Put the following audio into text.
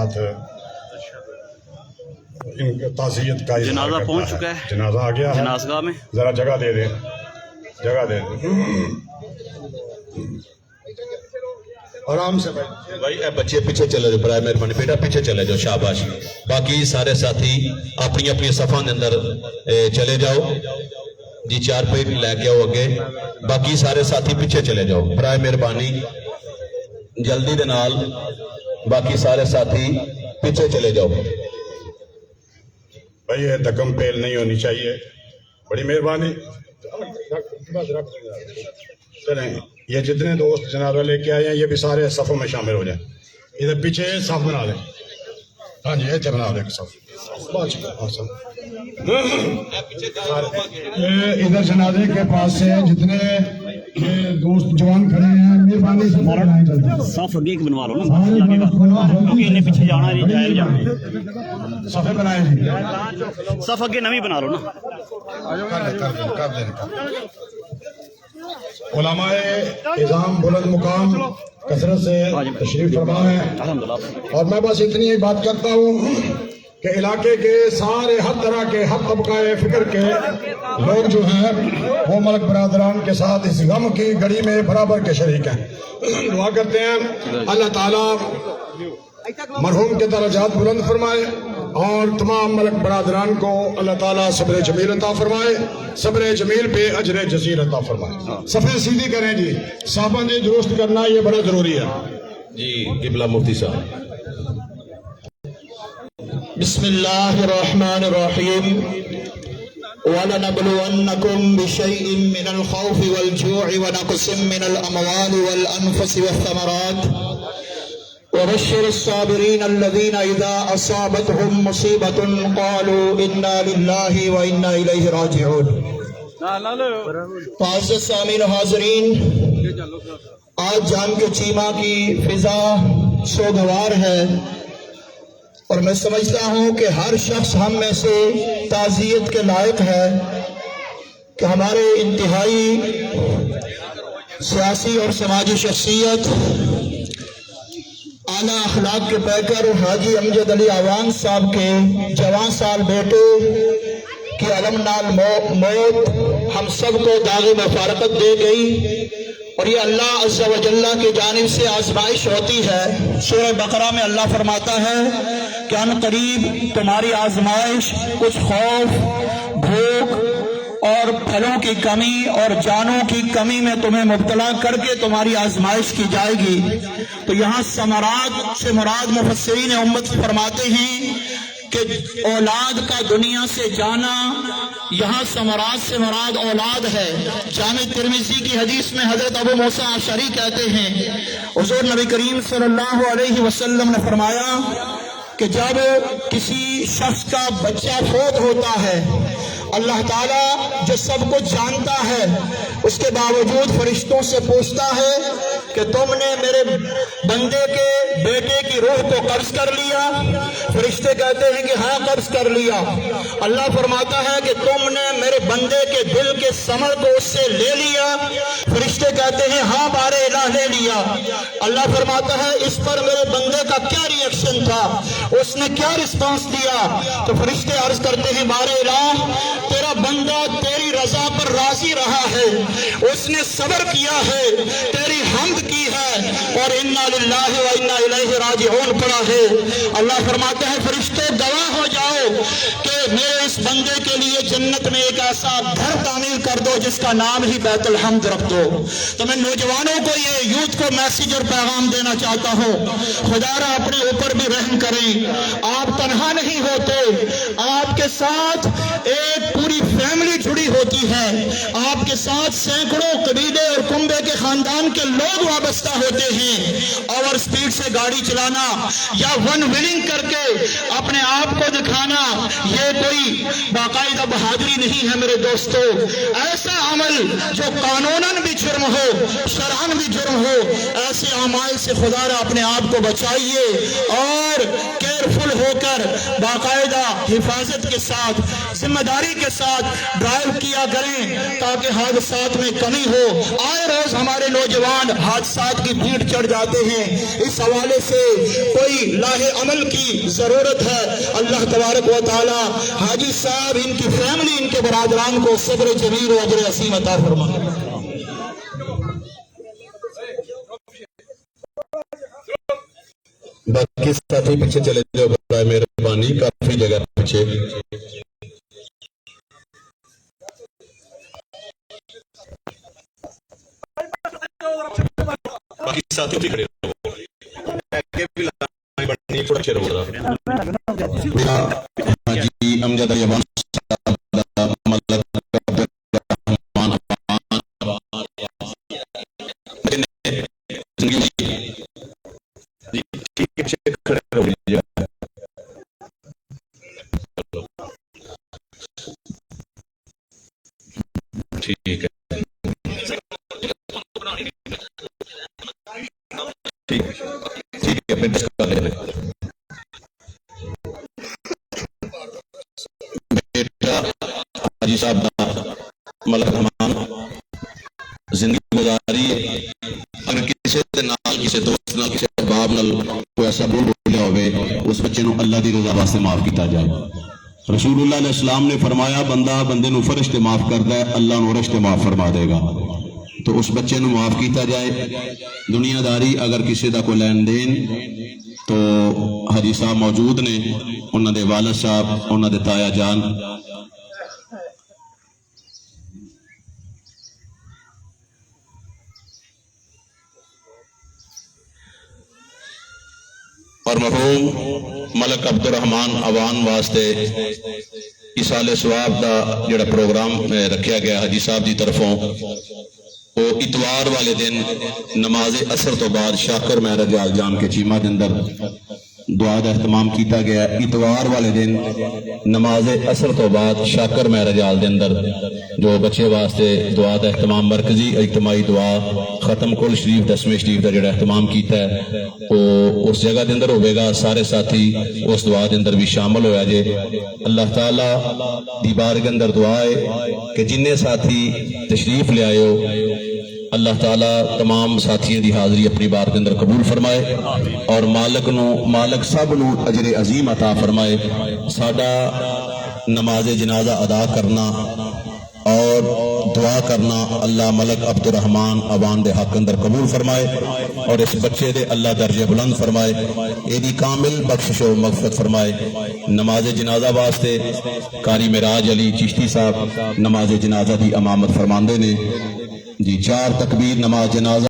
ساتھ ان تعزیت کا جنازہ پہنچ چکا ہے، جنازہ آ گیا ہے، جنازگاہ میں ذرا جگہ دے دیں، جگہ دے دیں آرام سے بھائی اے بچے پیچھے چلے جاؤ، برائے مہربانی بیٹا پیچھے چلے جاؤ، شاباش۔ باقی سارے ساتھی اپنی اپنی صفحہ کے اندر چلے جاؤ جی، چار پہ لے کے آؤ اگے، باقی سارے ساتھی پیچھے چلے جاؤ برائے مہربانی، جلدی دے نال باقی سارے ساتھی پیچھے چلے جاؤ۔ بھائی یہ دکم پیل نہیں ہونی چاہیے، بڑی مہربانی۔ چلیں یہ جتنے دوست جنازہ لے کے آئے ہیں یہ بھی سارے صفوں میں شامل ہو جائیں، ادھر پیچھے صف بنا دیں، ہاں جی ایسے بنا دیں صف، ادھر جنازے کے پاس سے جتنے دوست جوان کھڑے ہیں مہربانی سے صف اگے بنوا لو نا، کیونکہ انہیں پیچھے جانا ہے، جائے جانا صفے بنائیں جی، صف اگے نوی بنا لو نا۔ کر دیں علماء اعظام بلند مقام کثرت سے تشریف فرما ہے، اور میں بس اتنی ہی بات کرتا ہوں کہ علاقے کے سارے ہر طرح کے ہر طبقہ فکر کے لوگ جو ہیں وہ ملک برادران کے ساتھ اس غم کی گھڑی میں برابر کے شریک ہیں۔ دعا کرتے ہیں اللہ تعالیٰ مرحوم کے درجات بلند فرمائے اور تمام ملک برادران کو اللہ تعالیٰ صبر جمیل عطا فرمائے، صبر جمیل پہ اجر جزیل عطا فرمائے۔ صفحے سیدھی کریں جی، صحابہ نے درست کرنا یہ بڑا ضروری ہے جی قبلہ مفتی صاحب۔ بسم اللہ الرحمن الرحیم، وَلَنَبْلُوَنَّكُمْ بِشَيْءٍ مِّنَ الْخَوْفِ وَالْجُوعِ وَنَقْصٍ مِّنَ الْأَمْوَالِ وَالْأَنفُسِ وَالثَّمَرَاتِ وَبَشِّرِ الصَّابِرِينَ الَّذِينَ إِذَا أَصَابَتْهُمْ مُصِيبَةٌ قَالُوا إِنَّا لِلَّهِ وَإِنَّا إِلَيْهِ راجعون۔ معزز سامعین و حاضرین، آج جام کے چیمہ کی فضا سوگوار ہے، اور میں سمجھتا ہوں کہ ہر شخص ہم میں سے تعزیت کے لائق ہے کہ ہمارے انتہائی سیاسی اور سماجی شخصیت، اعلیٰ اخلاق کے پیکر حاجی امجد علی آوان صاحب کے جوان سال بیٹے کی المنال موت ہم سب کو داغ مفارقت دے گئی، اور یہ اللہ عز و جل کی جانب سے آزمائش ہوتی ہے۔ سورہ بقرہ میں اللہ فرماتا ہے کہ ان قریب تمہاری آزمائش کچھ خوف، بھوک اور پھلوں کی کمی اور جانوں کی کمی میں تمہیں مبتلا کر کے تمہاری آزمائش کی جائے گی۔ تو یہاں ثمرات سے مراد مفسرین امت فرماتے ہیں کہ اولاد کا دنیا سے جانا، یہاں ثمرات سے مراد اولاد ہے۔ جامع ترمذی کی حدیث میں حضرت ابو موسیٰ اشعری کہتے ہیں حضور نبی کریم صلی اللہ علیہ وسلم نے فرمایا کہ جب کسی شخص کا بچہ فوت ہوتا ہے، اللہ تعالیٰ جو سب کچھ جانتا ہے اس کے باوجود فرشتوں سے پوچھتا ہے کہ تم نے میرے بندے کے بیٹے کی روح کو قبض کر لیا؟ فرشتے کہتے ہیں کہ ہاں قبض کر لیا۔ اللہ فرماتا ہے کہ تم نے میرے بندے کے دل کے ثمر کو اس سے لے لیا؟ فرشتے کہتے ہیں ہاں بارے الہ لے لیا۔ اللہ فرماتا ہے اس پر میرے بندے کا کیا ری ایکشن تھا، اس نے کیا رسپانس دیا؟ تو فرشتے عرض کرتے ہیں بارے الہ تیرا بندہ تیری رضا پر راضی رہا ہے، اس نے صبر کیا ہے، تیری حمد کی ہے، اور انا للہ و انا الیہ راجعون پڑھا ہے۔ اللہ فرماتا ہے فرشتے گواہ ہو جاؤ کہ میرے اس بندے کے لیے جنت میں ایک ایسا گھر تعمیر کر دو جس کا نام ہی بیت الحمد رکھ دو۔ تو میں نوجوانوں کو یہ یوتھ کو میسیج اور پیغام دینا چاہتا ہوں، خدا را اپنے اوپر بھی رحم کریں۔ آپ تنہا نہیں ہوتے، آپ کے ساتھ ایک پوری فیملی جڑی ہوتی ہے، آپ کے ساتھ سینکڑوں قبیلے اور کنبے کے خاندان کے لوگ وابستہ ہوتے ہیں۔ اوور سپیڈ سے گاڑی چلانا یا ون ویلنگ کر کے اپنے آپ کو دکھانا یہ کوئی باقاعدہ بہادری نہیں ہے میرے دوستو۔ ایسا عمل جو قانوناً بھی جرم ہو، شرعاً بھی جرم ہو، ایسے اعمال سے خدا را اپنے آپ کو بچائیے اور کیئرفل ہو کر باقاعدہ حفاظت کے ساتھ ذمہ داری کے ساتھ ڈرائیو کیا کریں تاکہ حادثات میں کمی ہو۔ آئے روز ہمارے نوجوان حادثات کی بھیڑ چڑھ جاتے ہیں، اس حوالے سے کوئی لاہ عمل کی ضرورت ہے۔ اللہ تبارک و تعالی حاجی صاحب، ان کی فیملی، ان کے برادران کو صبر جمیل و اجر عظیم عطا فرمائے۔ باقی ساتھی پیچھے چلے جاؤ برائے مہربانی، کافی جگہ پیچھے۔ باقی ساتھی بھی کھڑے رہو، آگے بھی لائن بڑھنی ہے، تھوڑا پیچھے رہو ذرا۔ حاجی امجد علی عوان صاحب دا ملک عبدالرحمان ٹھیک ہے، ٹھیک ہے، پھر ڈسکس کر لیں۔ بیٹا حاجی صاحب دا ملک رحمان زندگی گزاری، اگر کسی دے نال، کسی دوست نال، کسی احباب نال کوئی ایسا بول بولیا ہوئے، اس بچے نو اللہ دی رضا واسطے معاف کیتا جائے۔ رسول اللہ علیہ السلام نے فرمایا بندہ بندے نو فرشتے معاف کرتا ہے، اللہ نو رشتے معاف فرما دے گا۔ تو اس بچے نو معاف کیتا جائے۔ دنیا داری اگر کسی دا کوئی لین دین، تو حاجی صاحب موجود نے، انہاں دے والد صاحب، انہاں دے تایا جان، اور مرحوم ملک عبدالرحمان عوان واسطے ایصال ثواب دا جڑا پروگرام رکھیا گیا حاجی صاحب دی طرفوں، وہ اتوار والے دن نماز اثر تو بعد شاکر مہر جال جان کے چیمہ دے اندر دعا دا اہتمام کیتا گیا۔ اتوار والے دن نماز اثر تو بعد شاکر مہر جال دے اندر جو بچے واسطے دعا دا اہتمام، مرکزی اجتماعی دعا ختم کل شریف 10ویں شریف دا جڑا اہتمام کیتا ہے وہ اس جگہ دے اندر ہوئے گا۔ سارے ساتھی اس دعا دے اندر بھی شامل ہویا جے۔ اللہ تعالیٰ دی بارگاہ اندر دعا ہے کہ جننے ساتھی تشریف لے آئے ہو، اللہ تعالیٰ تمام ساتھیوں دی حاضری اپنی بار کے اندر قبول فرمائے، اور مالک سب نو اجر عظیم عطا فرمائے۔ ساڈا نماز جنازہ ادا کرنا اور دعا کرنا اللہ ملک عبدالرحمان عوان دے حق اندر قبول فرمائے، اور اس بچے دے اللہ درجے بلند فرمائے، ایدی کامل بخشش و مغفرت فرمائے۔ نماز جنازہ واسطے قاری معراج علی چشتی صاحب نماز جنازہ دی امامت فرماندے نے جی۔ 4 تکبیر نماز جنازہ۔